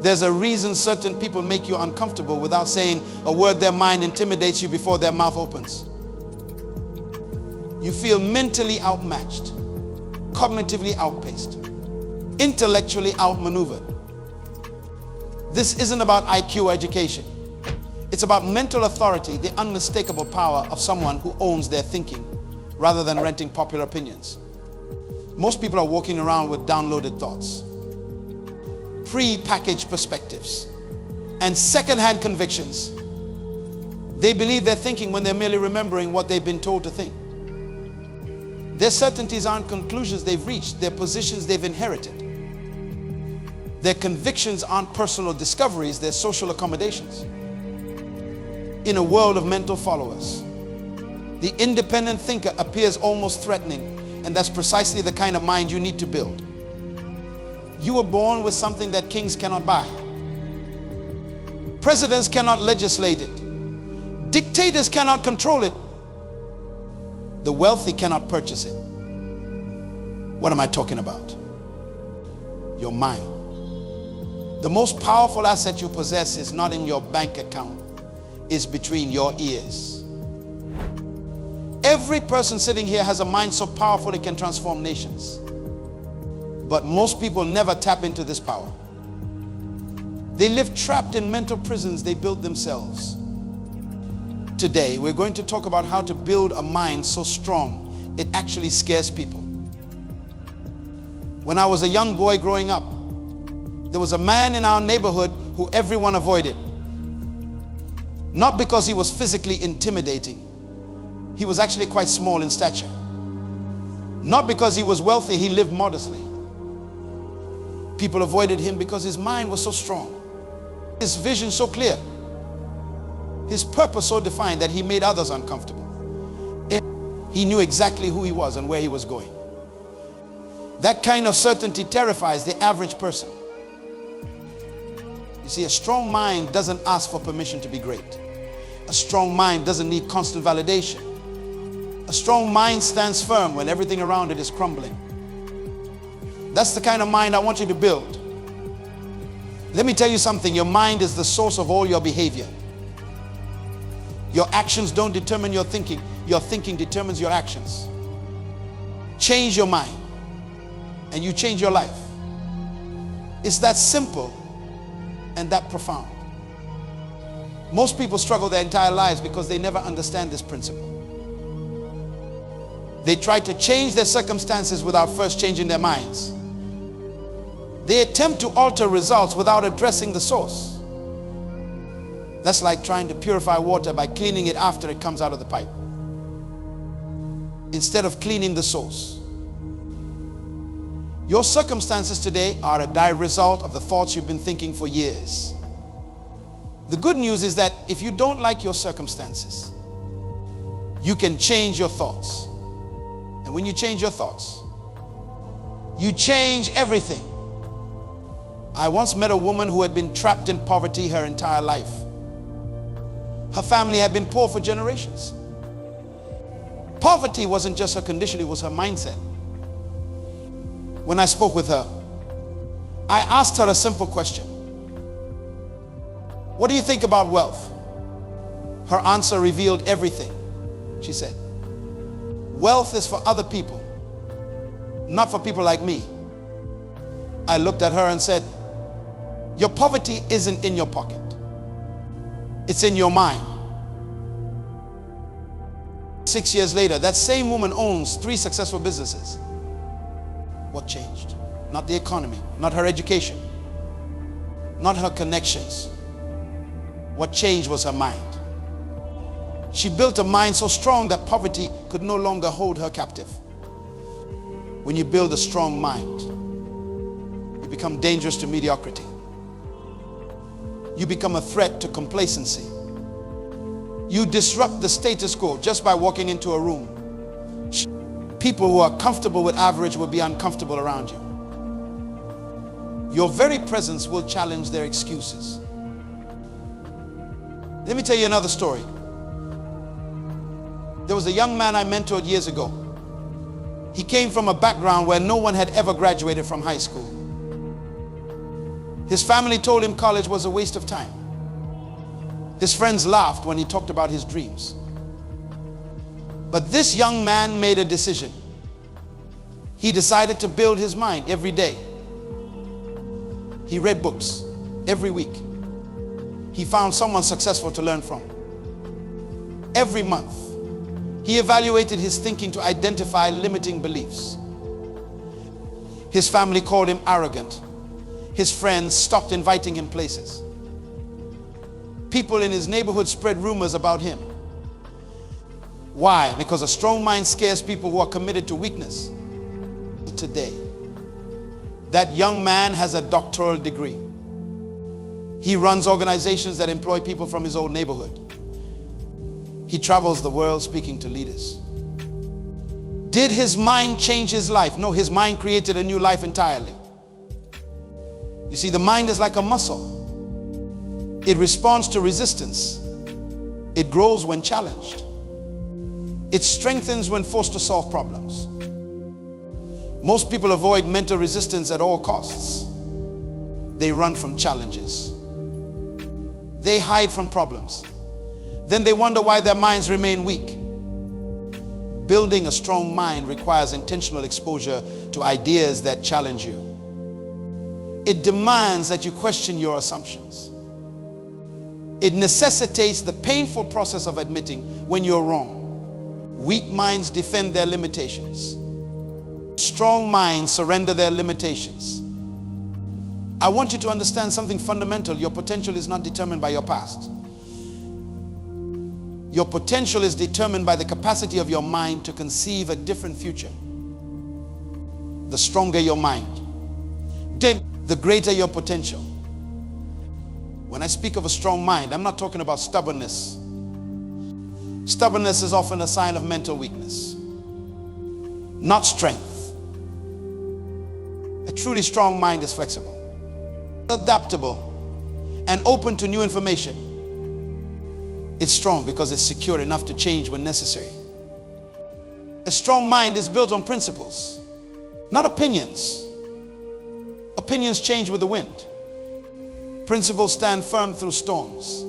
There's a reason certain people make you uncomfortable without saying a word. Their mind intimidates you before their mouth opens. You feel mentally outmatched, cognitively outpaced, intellectually outmaneuvered. This isn't about IQ or education. It's about mental authority, the unmistakable power of someone who owns their thinking rather than renting popular opinions. Most people are walking around with downloaded thoughts, pre-packaged perspectives, and second-hand convictions. They believe they're thinking when they're merely remembering what they've been told to think. Their certainties aren't conclusions they've reached, they're positions they've inherited. Their convictions aren't personal discoveries, they're social accommodations. In a world of mental followers, the independent thinker appears almost threatening, and that's precisely the kind of mind you need to build. You were born with something that kings cannot buy. Presidents cannot legislate it. Dictators cannot control it. The wealthy cannot purchase it. What am I talking about? Your mind. The most powerful asset you possess is not in your bank account. It's between your ears. Every person sitting here has a mind so powerful it can transform nations. But most people never tap into this power. They live trapped in mental prisons they built themselves. Today, we're going to talk about how to build a mind so strong it actually scares people. When I was a young boy growing up, there was a man in our neighborhood who everyone avoided. Not because he was physically intimidating. He was actually quite small in stature. Not because he was wealthy, he lived modestly. People avoided him because his mind was so strong, his vision so clear, his purpose so defined that he made others uncomfortable. He knew exactly who he was and where he was going. That kind of certainty terrifies the average person. You see, a strong mind doesn't ask for permission to be great. A strong mind doesn't need constant validation. A strong mind stands firm when everything around it is crumbling. That's the kind of mind I want you to build. Let me tell you something. Your mind is the source of all your behavior. Your actions don't determine your thinking. Your thinking determines your actions. Change your mind and you change your life. It's that simple and that profound. Most people struggle their entire lives because they never understand this principle. They try to change their circumstances without first changing their minds. They attempt to alter results without addressing the source. That's like trying to purify water by cleaning it after it comes out of the pipe, instead of cleaning the source. Your circumstances today are a direct result of the thoughts you've been thinking for years. The good news is that if you don't like your circumstances, you can change your thoughts. And when you change your thoughts, you change everything. I once met a woman who had been trapped in poverty her entire life. Her family had been poor for generations. Poverty wasn't just her condition, it was her mindset. When I spoke with her, I asked her a simple question. What do you think about wealth? Her answer revealed everything. She said, wealth is for other people, not for people like me. I looked at her and said, your poverty isn't in your pocket. It's in your mind. 6 years later, that same woman owns 3 successful businesses. What changed? Not the economy, not her education, not her connections. What changed was her mind. She built a mind so strong that poverty could no longer hold her captive. When you build a strong mind, you become dangerous to mediocrity. You become a threat to complacency. You disrupt the status quo just by walking into a room. People who are comfortable with average will be uncomfortable around you. Your very presence will challenge their excuses. Let me tell you another story. There was a young man I mentored years ago. He came from a background where no one had ever graduated from high school. His family told him college was a waste of time. His friends laughed when he talked about his dreams. But this young man made a decision. He decided to build his mind every day. He read books every week. He found someone successful to learn from. Every month, he evaluated his thinking to identify limiting beliefs. His family called him arrogant. His friends stopped inviting him places. People in his neighborhood spread rumors about him. Why? Because a strong mind scares people who are committed to weakness. Today, that young man has a doctoral degree. He runs organizations that employ people from his old neighborhood. He travels the world speaking to leaders. Did his mind change his life? No, his mind created a new life entirely. You see, the mind is like a muscle. It responds to resistance. It grows when challenged. It strengthens when forced to solve problems. Most people avoid mental resistance at all costs. They run from challenges. They hide from problems. Then they wonder why their minds remain weak. Building a strong mind requires intentional exposure to ideas that challenge you. It demands that you question your assumptions. It necessitates the painful process of admitting when you're wrong. Weak minds defend their limitations. Strong minds surrender their limitations. I want you to understand something fundamental. Your potential is not determined by your past. Your potential is determined by the capacity of your mind to conceive a different future. The stronger your mind, the greater your potential. When I speak of a strong mind, I'm not talking about stubbornness. Stubbornness is often a sign of mental weakness, not strength. A truly strong mind is flexible, adaptable, and open to new information. It's strong because it's secure enough to change when necessary. A strong mind is built on principles, not opinions. Opinions change with the wind. Principles stand firm through storms.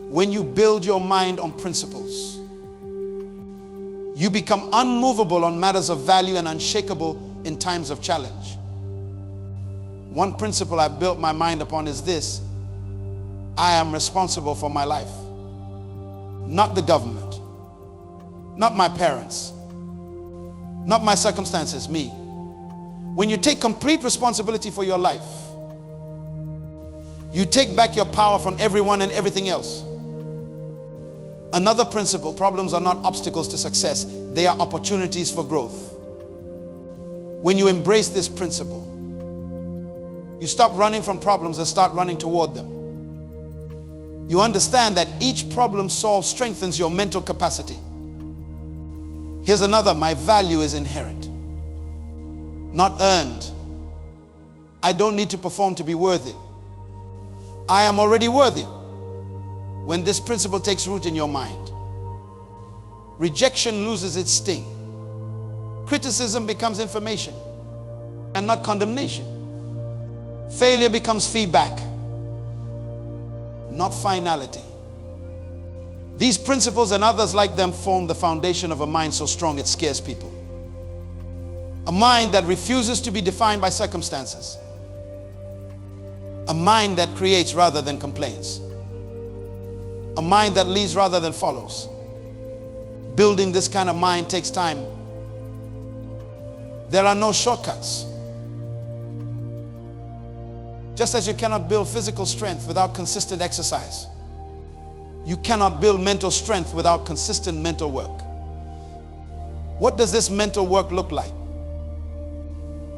When you build your mind on principles, you become unmovable on matters of value and unshakable in times of challenge. One principle I built my mind upon is this: I am responsible for my life, not the government, not my parents, not my circumstances, me. When you take complete responsibility for your life, you take back your power from everyone and everything else. Another principle: problems are not obstacles to success, they are opportunities for growth. When you embrace this principle, you stop running from problems and start running toward them. You understand that each problem solved strengthens your mental capacity. Here's another: my value is inherent, not earned. I don't need to perform to be worthy. I am already worthy. When this principle takes root in your mind, rejection loses its sting. Criticism becomes information and not condemnation. Failure becomes feedback, not finality. These principles and others like them form the foundation of a mind so strong it scares people. A mind that refuses to be defined by circumstances. A mind that creates rather than complains. A mind that leads rather than follows. Building this kind of mind takes time. There are no shortcuts. Just as you cannot build physical strength without consistent exercise, you cannot build mental strength without consistent mental work. What does this mental work look like?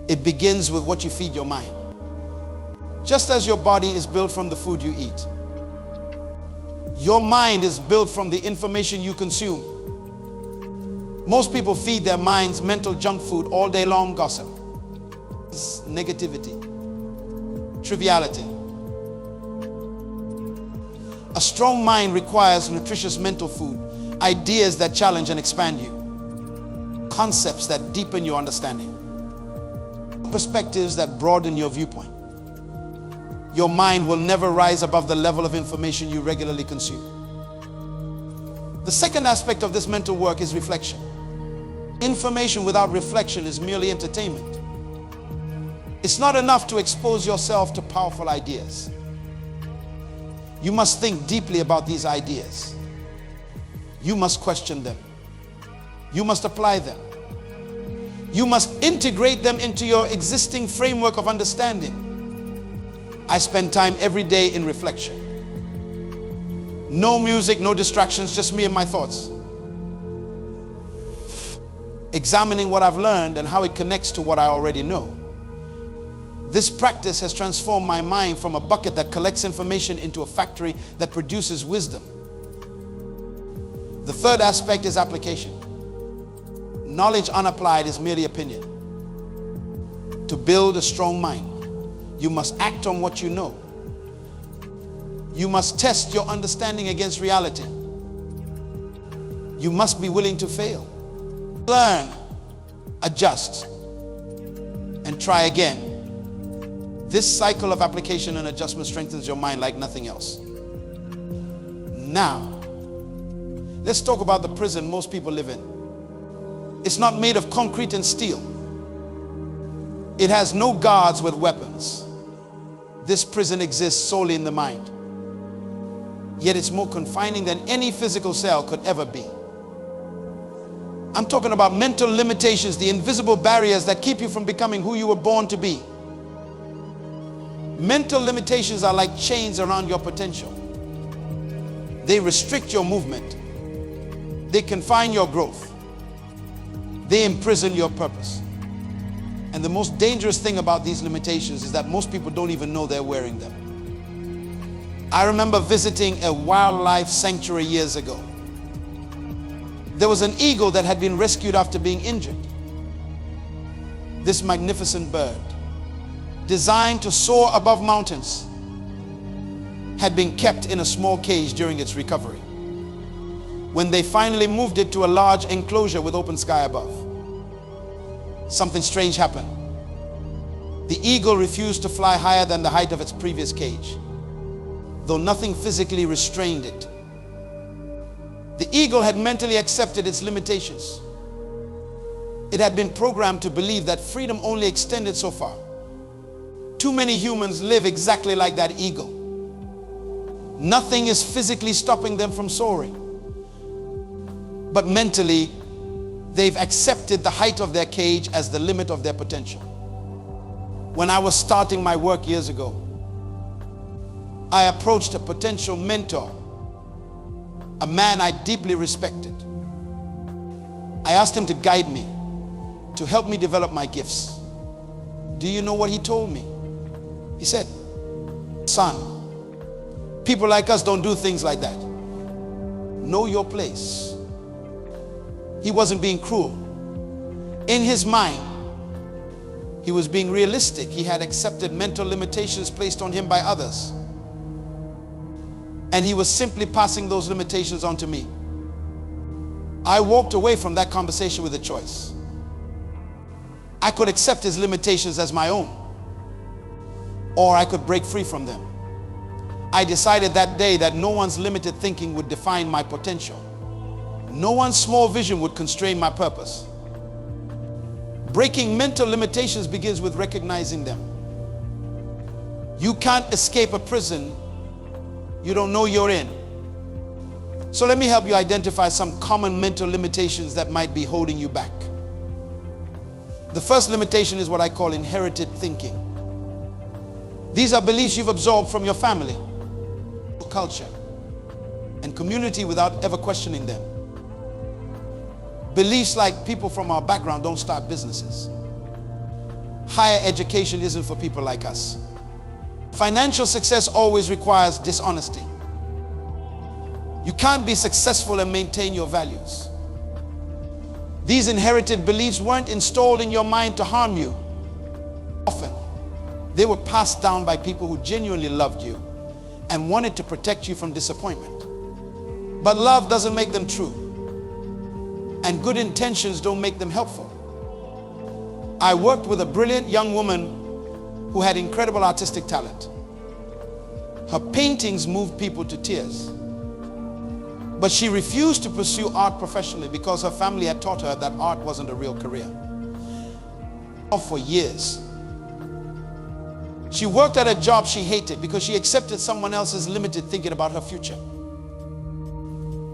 It begins with what you feed your mind. Just as your body is built from the food you eat, your mind is built from the information you consume. Most people feed their minds mental junk food all day long: gossip, negativity, triviality. A strong mind requires nutritious mental food, ideas that challenge and expand you, concepts that deepen your understanding, perspectives that broaden your viewpoint. your mind will never rise above the level of information you regularly consume. The second aspect of this mental work is reflection. Information without reflection is merely entertainment. It's not enough to expose yourself to powerful ideas. You must think deeply about these ideas. You must question them. You must apply them. You must integrate them into your existing framework of understanding. I spend time every day in reflection. No music, no distractions, just me and my thoughts. Examining what I've learned and how it connects to what I already know. This practice has transformed my mind from a bucket that collects information into a factory that produces wisdom. The third aspect is application. Knowledge unapplied is merely opinion. To build a strong mind, you must act on what you know. You must test your understanding against reality. You must be willing to fail. Learn, adjust, and try again. This cycle of application and adjustment strengthens your mind like nothing else. Now, let's talk about the prison most people live in. It's not made of concrete and steel. It has no guards with weapons. This prison exists solely in the mind. Yet it's more confining than any physical cell could ever be. I'm talking about mental limitations, the invisible barriers that keep you from becoming who you were born to be. Mental limitations are like chains around your potential. They restrict your movement. They confine your growth. They imprison your purpose. And the most dangerous thing about these limitations is that most people don't even know they're wearing them. I remember visiting a wildlife sanctuary years ago. There was an eagle that had been rescued after being injured. This magnificent bird, designed to soar above mountains, had been kept in a small cage during its recovery. When they finally moved it to a large enclosure with open sky above, something strange happened. The eagle refused to fly higher than the height of its previous cage, though nothing physically restrained it. The eagle had mentally accepted its limitations. It had been programmed to believe that freedom only extended so far. Too many humans live exactly like that eagle. Nothing is physically stopping them from soaring. But mentally, they've accepted the height of their cage as the limit of their potential. When I was starting my work years ago, I approached a potential mentor, a man I deeply respected. I asked him to guide me, to help me develop my gifts. Do you know what he told me? He said, "Son, people like us don't do things like that. Know your place." He wasn't being cruel. In his mind, he was being realistic. He had accepted mental limitations placed on him by others. And he was simply passing those limitations on to me. I walked away from that conversation with a choice. I could accept his limitations as my own, or I could break free from them. I decided that day that no one's limited thinking would define my potential. No one's small vision would constrain my purpose. Breaking mental limitations begins with recognizing them. You can't escape a prison you don't know you're in. So let me help you identify some common mental limitations that might be holding you back. The first limitation is what I call inherited thinking. These are beliefs you've absorbed from your family, culture, and community without ever questioning them. Beliefs like people from our background don't start businesses. Higher education isn't for people like us. Financial success always requires dishonesty. You can't be successful and maintain your values. These inherited beliefs weren't installed in your mind to harm you. Often, they were passed down by people who genuinely loved you and wanted to protect you from disappointment. But love doesn't make them true, and good intentions don't make them helpful. I worked with a brilliant young woman who had incredible artistic talent. Her paintings moved people to tears. But she refused to pursue art professionally because her family had taught her that art wasn't a real career. For years, she worked at a job she hated because she accepted someone else's limited thinking about her future.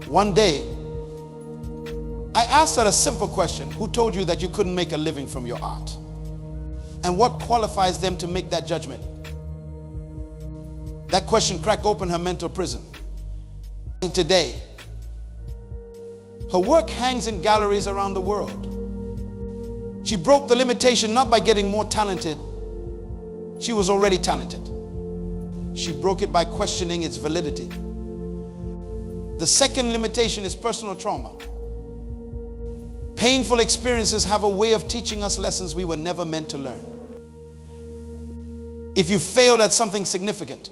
One day, I asked her a simple question: who told you that you couldn't make a living from your art? And what qualifies them to make that judgment? That question cracked open her mental prison. Today, her work hangs in galleries around the world. She broke the limitation not by getting more talented. She was already talented. She broke it by questioning its validity. The second limitation is personal trauma. Painful experiences have a way of teaching us lessons we were never meant to learn. If you failed at something significant,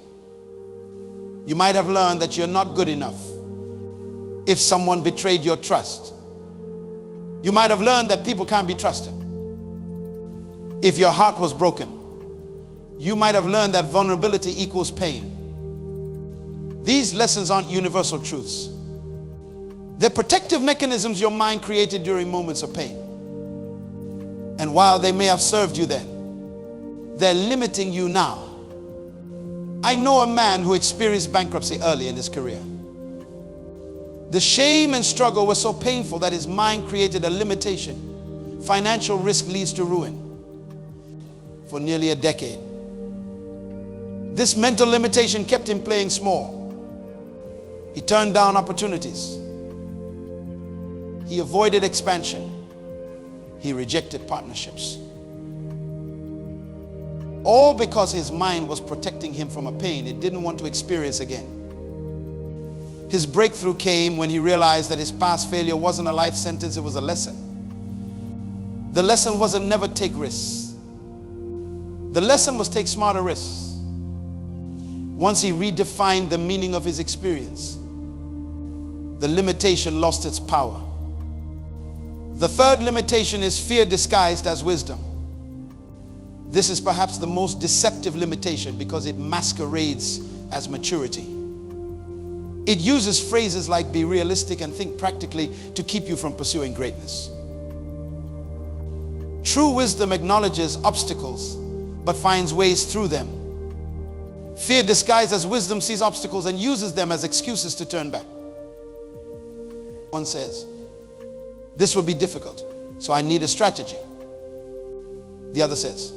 you might have learned that you're not good enough. If someone betrayed your trust, you might have learned that people can't be trusted. If your heart was broken, you might have learned that vulnerability equals pain. These lessons aren't universal truths. They're protective mechanisms your mind created during moments of pain. And while they may have served you then, they're limiting you now. I know a man who experienced bankruptcy early in his career. The shame and struggle were so painful that his mind created a limitation. Financial risk leads to ruin. For nearly a decade, this mental limitation kept him playing small. He turned down opportunities. He avoided expansion. He rejected partnerships. All because his mind was protecting him from a pain it didn't want to experience again. His breakthrough came when he realized that his past failure wasn't a life sentence, it was a lesson. The lesson wasn't never take risks. The lesson was take smarter risks. Once he redefined the meaning of his experience, the limitation lost its power. The third limitation is fear disguised as wisdom. This is perhaps the most deceptive limitation because it masquerades as maturity. It uses phrases like be realistic and think practically to keep you from pursuing greatness. True wisdom acknowledges obstacles but finds ways through them. Fear disguised as wisdom sees obstacles and uses them as excuses to turn back. One says, this will be difficult, so I need a strategy. The other says,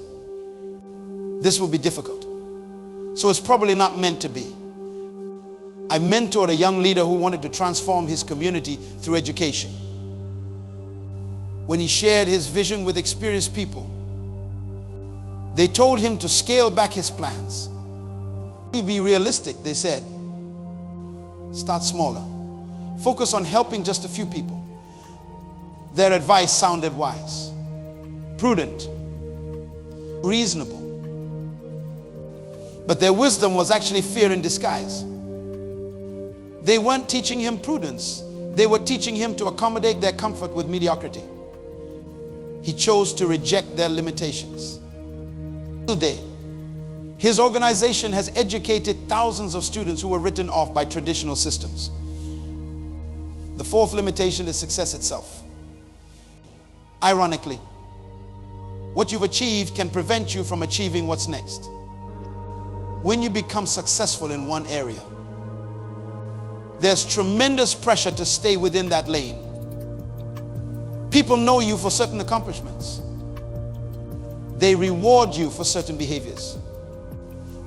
this will be difficult, so it's probably not meant to be. I mentored a young leader who wanted to transform his community through education. When he shared his vision with experienced people, they told him to scale back his plans. Be realistic, they said. Start smaller. Focus on helping just a few people. Their advice sounded wise, prudent, reasonable. But their wisdom was actually fear in disguise. They weren't teaching him prudence. They were teaching him to accommodate their comfort with mediocrity. He chose to reject their limitations. Today, his organization has educated thousands of students who were written off by traditional systems. The fourth limitation is success itself. Ironically, what you've achieved can prevent you from achieving what's next. When you become successful in one area, there's tremendous pressure to stay within that lane. People know you for certain accomplishments. They reward you for certain behaviors.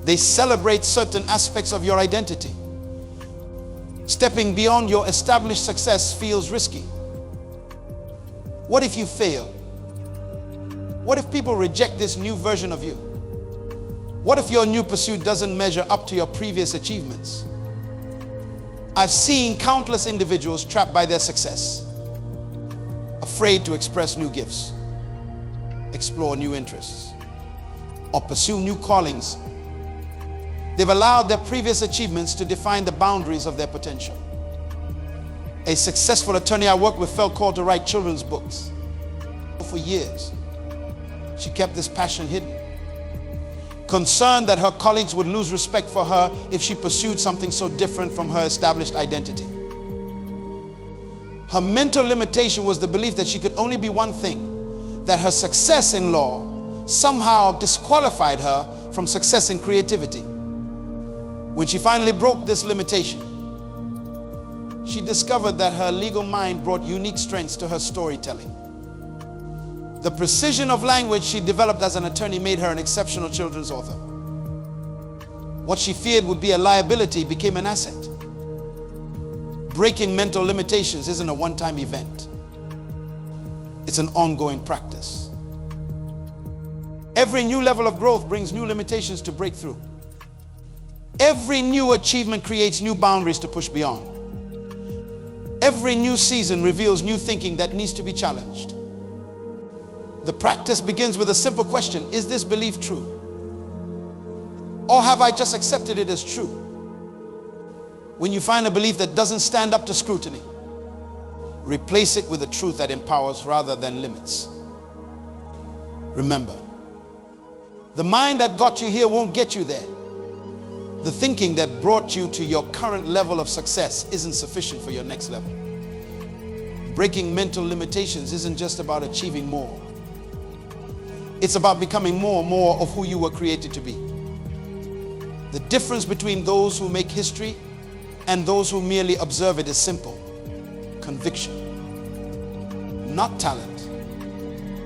They celebrate certain aspects of your identity. Stepping beyond your established success feels risky. What if you fail? What if people reject this new version of you? What if your new pursuit doesn't measure up to your previous achievements? I've seen countless individuals trapped by their success, afraid to express new gifts, explore new interests, or pursue new callings. They've allowed their previous achievements to define the boundaries of their potential. A successful attorney I worked with felt called to write children's books. For years, she kept this passion hidden. concerned that her colleagues would lose respect for her if she pursued something so different from her established identity. Her mental limitation was the belief that she could only be one thing, that her success in law somehow disqualified her from success in creativity. When she finally broke this limitation, she discovered that her legal mind brought unique strengths to her storytelling. The precision of language she developed as an attorney made her an exceptional children's author. What she feared would be a liability became an asset. Breaking mental limitations isn't a one-time event. It's an ongoing practice. Every new level of growth brings new limitations to break through. Every new achievement creates new boundaries to push beyond. Every new season reveals new thinking that needs to be challenged. The practice begins with a simple question: is this belief true? Or have I just accepted it as true? When you find a belief that doesn't stand up to scrutiny, replace it with a truth that empowers rather than limits. Remember, the mind that got you here won't get you there. The thinking that brought you to your current level of success isn't sufficient for your next level. Breaking mental limitations isn't just about achieving more. It's about becoming more and more of who you were created to be. The difference between those who make history and those who merely observe it is simple: conviction. Not talent,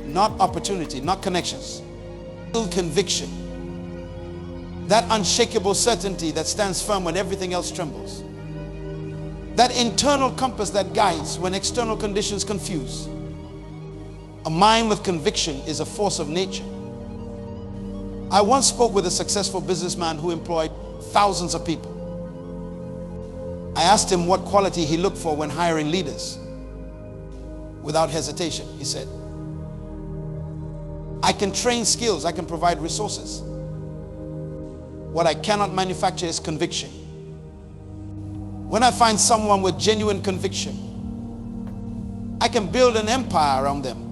not opportunity, not connections. Conviction. That unshakable certainty that stands firm when everything else trembles. That internal compass that guides when external conditions confuse. A mind with conviction is a force of nature. I once spoke with a successful businessman who employed thousands of people. I asked him what quality he looked for when hiring leaders. Without hesitation, he said, "I can train skills, I can provide resources. What I cannot manufacture is conviction. When I find someone with genuine conviction, I can build an empire around them."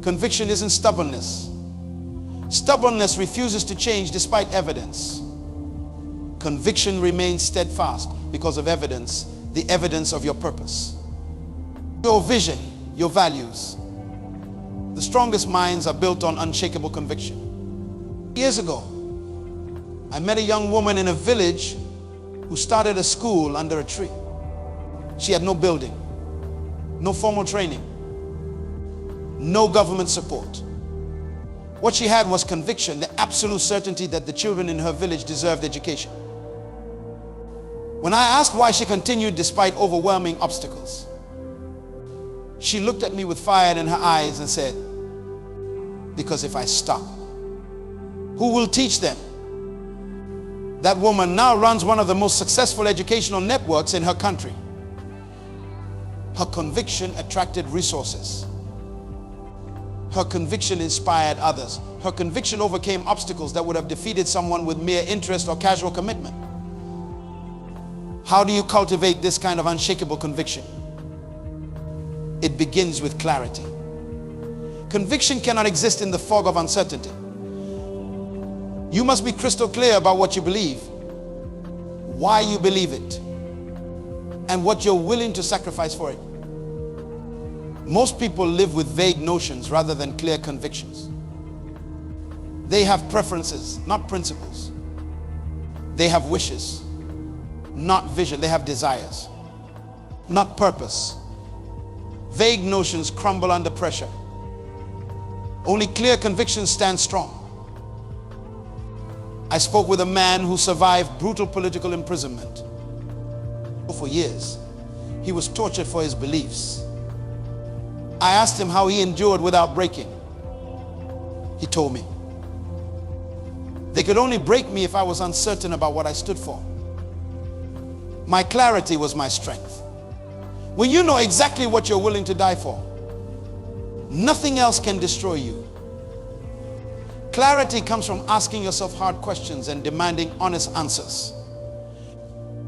Conviction isn't stubbornness. Stubbornness refuses to change despite evidence. Conviction remains steadfast because of evidence, the evidence of your purpose, your vision, your values. The strongest minds are built on unshakable conviction. Years ago, I met a young woman in a village who started a school under a tree. She had no building, no formal training, no government support. What she had was conviction, the absolute certainty that the children in her village deserved education. When I asked why she continued despite overwhelming obstacles, she looked at me with fire in her eyes and said, "Because if I stop, who will teach them?" That woman now runs one of the most successful educational networks in her country. Her conviction attracted resources. Her conviction inspired others. Her conviction overcame obstacles that would have defeated someone with mere interest or casual commitment. How do you cultivate this kind of unshakable conviction? It begins with clarity. Conviction cannot exist in the fog of uncertainty. You must be crystal clear about what you believe, why you believe it, and what you're willing to sacrifice for it. Most people live with vague notions rather than clear convictions. They have preferences, not principles. They have wishes, not vision. They have desires, not purpose. Vague notions crumble under pressure. Only clear convictions stand strong. I spoke with a man who survived brutal political imprisonment. For years, he was tortured for his beliefs. I asked him how he endured without breaking. He told me, "They could only break me if I was uncertain about what I stood for. My clarity was my strength." When you know exactly what you're willing to die for, nothing else can destroy you. Clarity comes from asking yourself hard questions and demanding honest answers.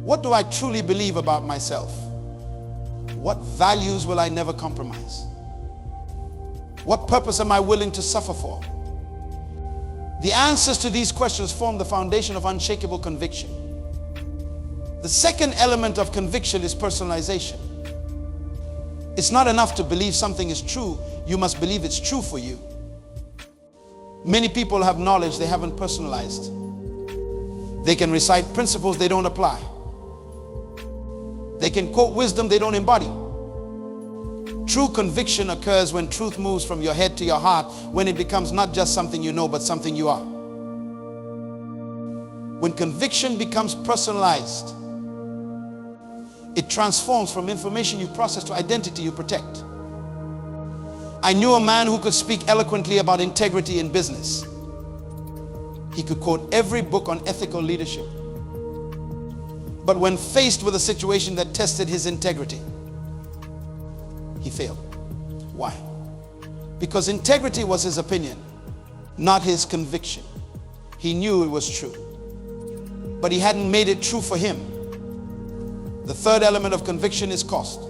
What do I truly believe about myself? What values will I never compromise? What purpose am I willing to suffer for? The answers to these questions form the foundation of unshakable conviction. The second element of conviction is personalization. It's not enough to believe something is true. You must believe it's true for you. Many people have knowledge they haven't personalized. They can recite principles they don't apply. They can quote wisdom they don't embody. True conviction occurs when truth moves from your head to your heart, when it becomes not just something you know, but something you are. When conviction becomes personalized, it transforms from information you process to identity you protect. I knew a man who could speak eloquently about integrity in business. He could quote every book on ethical leadership. But when faced with a situation that tested his integrity, he failed. Why? Because integrity was his opinion, not his conviction. He knew it was true, but he hadn't made it true for him. The third element of conviction is cost.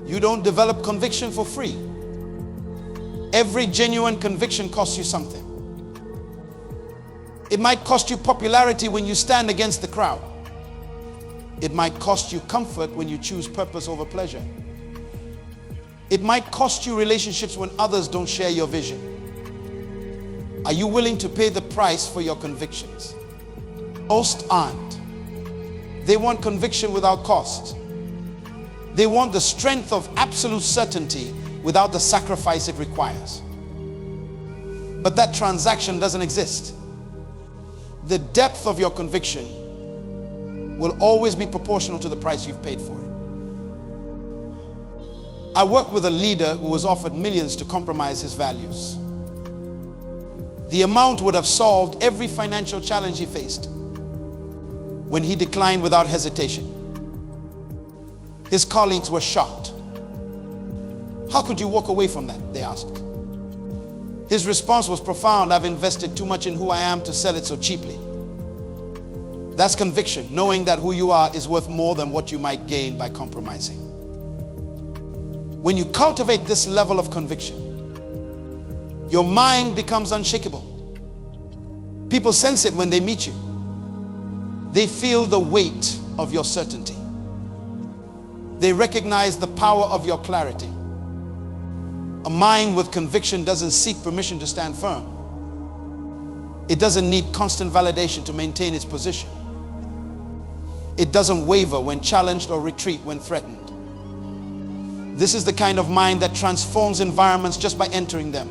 You don't develop conviction for free. Every genuine conviction costs you something. It might cost you popularity when you stand against the crowd. It might cost you comfort when you choose purpose over pleasure. It might cost you relationships when others don't share your vision. Are you willing to pay the price for your convictions? Most aren't. They want conviction without cost. They want the strength of absolute certainty without the sacrifice it requires. But that transaction doesn't exist. The depth of your conviction will always be proportional to the price you've paid for it. I worked with a leader who was offered millions to compromise his values. The amount would have solved every financial challenge he faced. When he declined without hesitation, his colleagues were shocked. How could you walk away from that? They asked. His response was profound. I've invested too much in who I am to sell it so cheaply. That's conviction, knowing that who you are is worth more than what you might gain by compromising. When you cultivate this level of conviction, your mind becomes unshakable. People sense it when they meet you. They feel the weight of your certainty. They recognize the power of your clarity. A mind with conviction doesn't seek permission to stand firm. It doesn't need constant validation to maintain its position. It doesn't waver when challenged or retreat when threatened. This is the kind of mind that transforms environments just by entering them.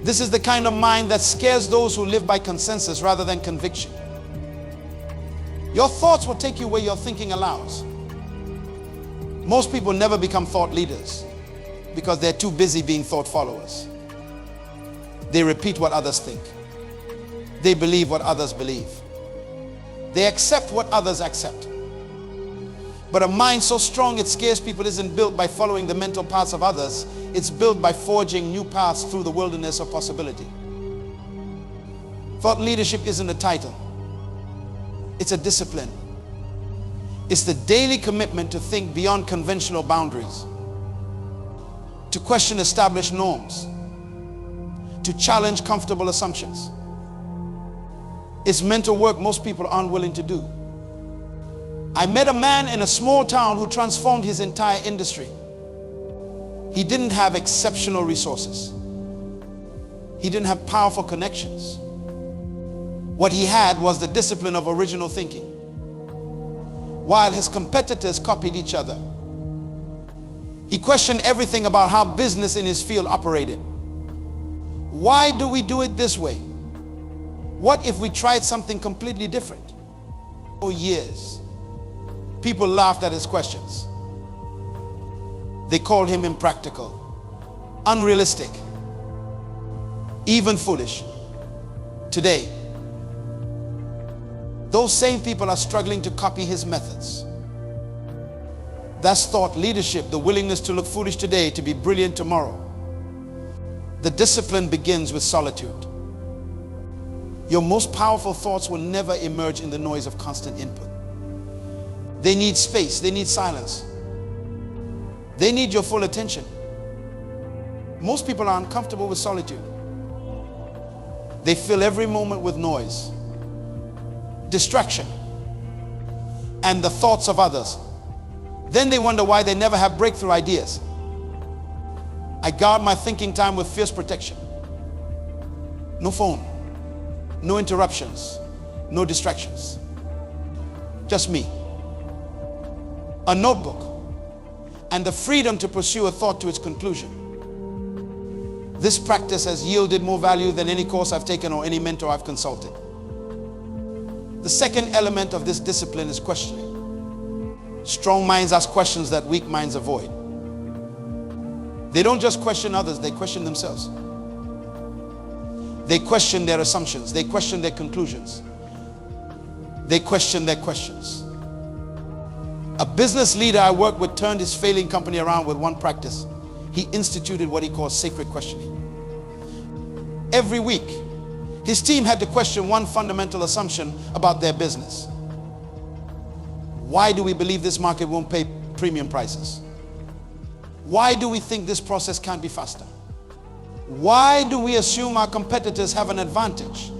This is the kind of mind that scares those who live by consensus rather than conviction. Your thoughts will take you where your thinking allows. Most people never become thought leaders because they're too busy being thought followers. They repeat what others think. They believe what others believe. They accept what others accept. But a mind so strong it scares people isn't built by following the mental paths of others. It's built by forging new paths through the wilderness of possibility. Thought leadership isn't a title. It's a discipline. It's the daily commitment to think beyond conventional boundaries, to question established norms, to challenge comfortable assumptions. It's mental work most people aren't willing to do. I met a man in a small town who transformed his entire industry. He didn't have exceptional resources. He didn't have powerful connections. What he had was the discipline of original thinking. While his competitors copied each other, he questioned everything about how business in his field operated. Why do we do it this way? What if we tried something completely different? For years, people laughed at his questions. They called him impractical, unrealistic, even foolish. Today, those same people are struggling to copy his methods. That's thought leadership, the willingness to look foolish today to be brilliant tomorrow. The discipline begins with solitude. Your most powerful thoughts will never emerge in the noise of constant input. They need space, they need silence. They need your full attention. Most people are uncomfortable with solitude. They fill every moment with noise, distraction, and the thoughts of others. Then they wonder why they never have breakthrough ideas. I guard my thinking time with fierce protection. No phone, no interruptions, no distractions. Just me, a notebook, and the freedom to pursue a thought to its conclusion. This practice has yielded more value than any course I've taken or any mentor I've consulted. The second element of this discipline is questioning. Strong minds ask questions that weak minds avoid. They don't just question others, they question themselves. They question their assumptions. They question their conclusions. They question their questions. A business leader I worked with turned his failing company around with one practice. He instituted what he calls sacred questioning. Every week, his team had to question one fundamental assumption about their business. Why do we believe this market won't pay premium prices? Why do we think this process can't be faster? Why do we assume our competitors have an advantage?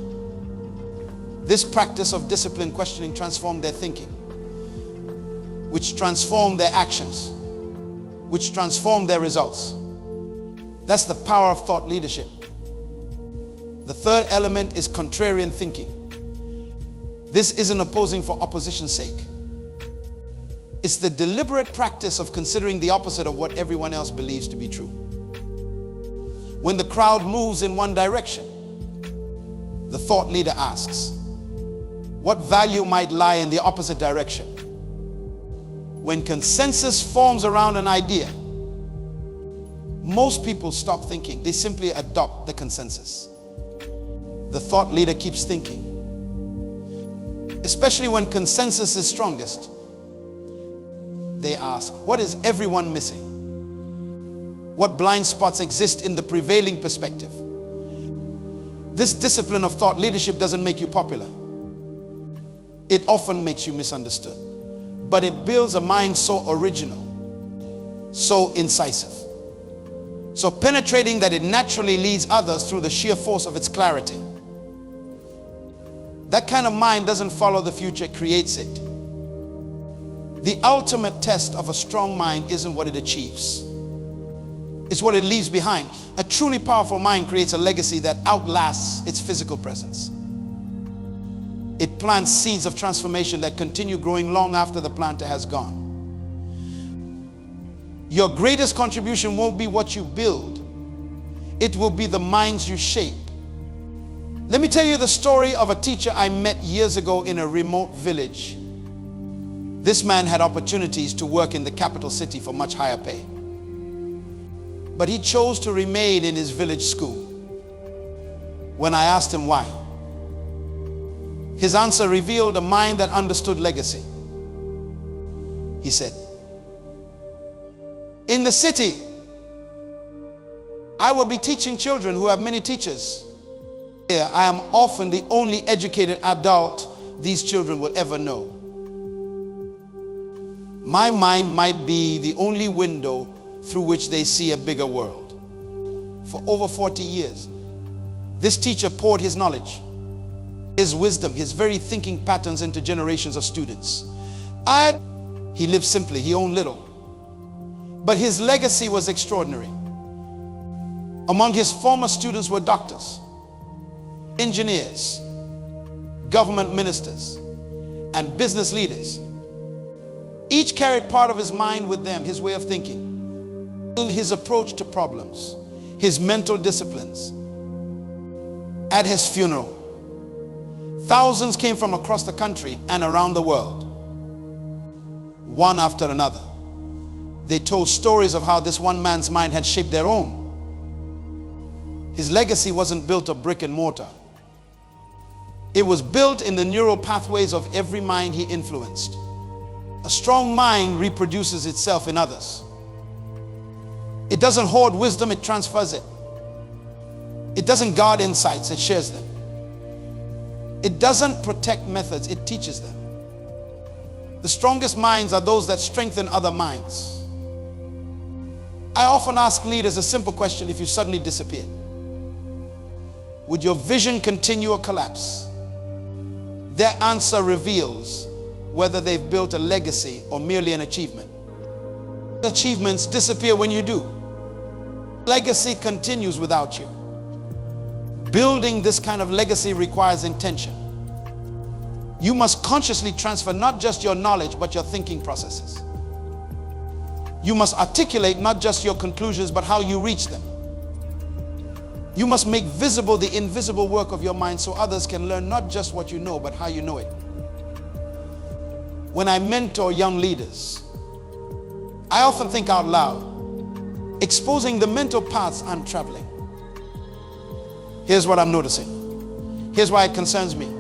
This practice of disciplined questioning transformed their thinking, which transformed their actions, which transformed their results. That's the power of thought leadership. The third element is contrarian thinking. This isn't opposing for opposition's sake. It's the deliberate practice of considering the opposite of what everyone else believes to be true. When the crowd moves in one direction, the thought leader asks, what value might lie in the opposite direction? When consensus forms around an idea, most people stop thinking. They simply adopt the consensus. The thought leader keeps thinking. Especially when consensus is strongest, they ask, what is everyone missing? What blind spots exist in the prevailing perspective? This discipline of thought leadership doesn't make you popular. It often makes you misunderstood. But it builds a mind so original, so incisive, so penetrating that it naturally leads others through the sheer force of its clarity. That kind of mind doesn't follow the future, it creates it. The ultimate test of a strong mind isn't what it achieves. It's what it leaves behind. A truly powerful mind creates a legacy that outlasts its physical presence. It plants seeds of transformation that continue growing long after the planter has gone. Your greatest contribution won't be what you build. It will be the minds you shape. Let me tell you the story of a teacher I met years ago in a remote village. This man had opportunities to work in the capital city for much higher pay. But he chose to remain in his village school. When I asked him why, his answer revealed a mind that understood legacy. He said, in the city, I will be teaching children who have many teachers. Here, I am often the only educated adult these children will ever know. My mind might be the only window through which they see a bigger world. For over 40 years, this teacher poured his knowledge, his wisdom, his very thinking patterns into generations of students. He lived simply, he owned little. But his legacy was extraordinary. Among his former students were doctors, engineers, government ministers, and business leaders. Each carried part of his mind with them, his way of thinking, his approach to problems, his mental disciplines. At his funeral, thousands came from across the country and around the world, one after another. They told stories of how this one man's mind had shaped their own. His legacy wasn't built of brick and mortar. It was built in the neural pathways of every mind he influenced. A strong mind reproduces itself in others. It doesn't hoard wisdom, it transfers it. It doesn't guard insights, it shares them. It doesn't protect methods, it teaches them. The strongest minds are those that strengthen other minds. I often ask leaders a simple question: if you suddenly disappeared, Would your vision continue or collapse? Their answer reveals whether they've built a legacy or merely an achievement. Achievements disappear when you do. Legacy continues without you. Building this kind of legacy requires intention. You must consciously transfer not just your knowledge, but your thinking processes. You must articulate not just your conclusions, but how you reach them. You must make visible the invisible work of your mind so others can learn not just what you know, but how you know it. When I mentor young leaders, I often think out loud, exposing the mental paths I'm traveling. Here's what I'm noticing. Here's why it concerns me.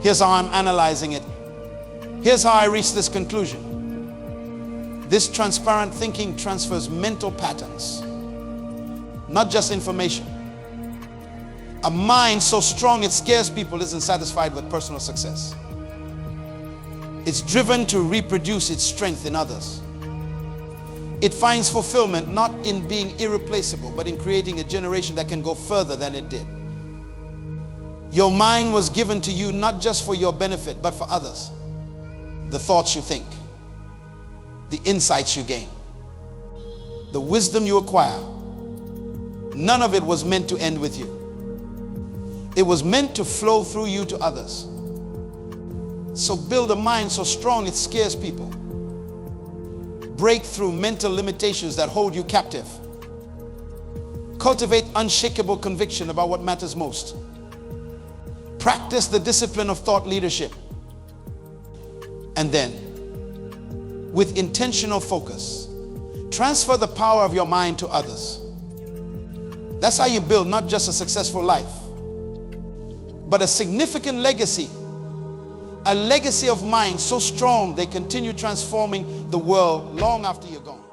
Here's how I'm analyzing it. Here's how I reach this conclusion. This transparent thinking transfers mental patterns, not just information. A mind so strong it scares people isn't satisfied with personal success. It's driven to reproduce its strength in others. It finds fulfillment not in being irreplaceable, but in creating a generation that can go further than it did. Your mind was given to you not just for your benefit, but for others. The thoughts you think, the insights you gain, the wisdom you acquire, none of it was meant to end with you. It was meant to flow through you to others. So build a mind so strong it scares people. Break through mental limitations that hold you captive. Cultivate unshakable conviction about what matters most. Practice the discipline of thought leadership. And then, with intentional focus, transfer the power of your mind to others. That's how you build not just a successful life, but a significant legacy. A legacy of minds so strong they continue transforming the world long after you're gone.